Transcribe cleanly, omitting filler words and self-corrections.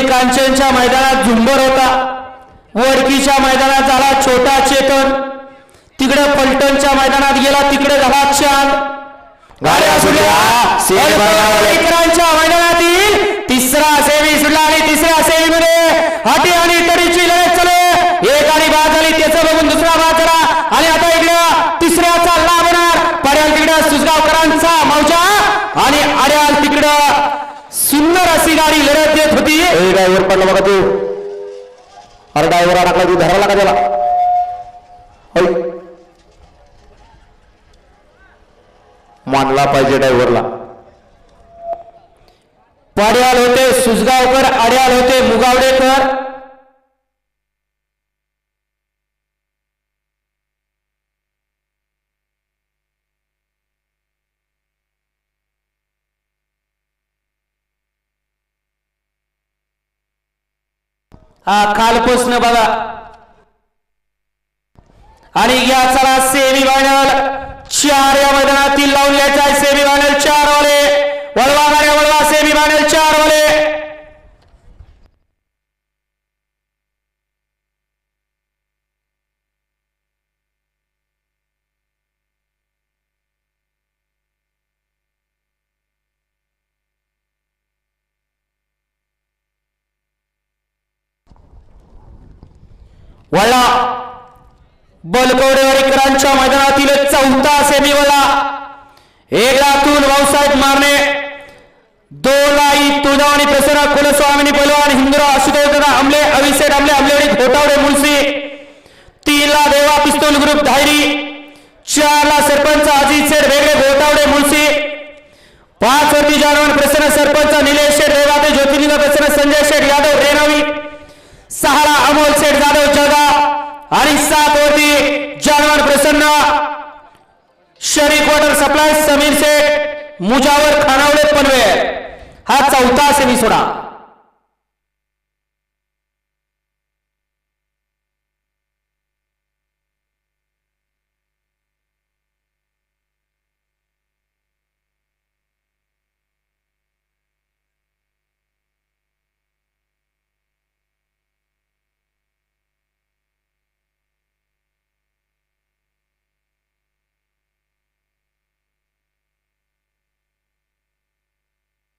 वडवळी कांचनच्या मैदानात झुंबर होता, वडकीच्या मैदानात झाला छोटा चेतन, तिकडे पलटणच्या मैदानात गेला तिकडे झाला चांद. गाड्या सुटल्या वडवळीकरांच्या मैदानातील तिसरा सेमी सुटला आणि तिसऱ्या सेमीमध्ये हाटी आणि तडीची लढत चालू. एक आणि बाद झाली त्याचं बघून दुसरा बाद झाला आणि आता इकडे तिसऱ्याचा लाभ होणार. पड्याल तिकडे सुसगावकरांचा मौजा आणि आड्याल तिकडं सुंदर अशी गाडी लढत देत होती. ड्रायव्हर पडला बघा तू, अरे ड्रायव्हर अडकला तू, धरायला का त्याला? मानला पाहिजे ड्रायव्हरला. पड्याल होते सुसगावकर, आड्याल होते मुगावडेकर. हा कालपासून बघा आणि या चला सेमी फायनल 4 या मैदानातील लावून घ्यायचा आहे. सेमी फायनल 4 वाले वळवा गाड्या वळवा, सेमी फायनल 4 वाले. वळला बलकवडेवाडीकरांच्या मैदानातील 4था सेमी वळला. 1 लातून भाऊसाहेब मारणे, 2 लाई तुळजावणी प्रसन्न कुलस्वामिनी पहलवान हिंदुराव आशुतोष आमले अभिषेक आमले आमलेवाडी घोटावडे मुळशी, 3 ला देवा पिस्तूल ग्रुप धायरी, 4 ला सरपंच अजित शेठ वेगळे घोटावडे मुळशी, 5 वरती जानवन प्रसन्न सरपंच निलेश शेठ रेवाते ज्योतिर्लिंग प्रसन्न संजय शेठ यादव रेणावी, 6 ला अमोल शेठ जाधव जळगाव आणि 7 वरती जानवन प्रसन्न शरीफ वॉटर सप्लाय समीर शेठ मुजावर खानावडे पनवेल. हा 4था सेमी सोडा.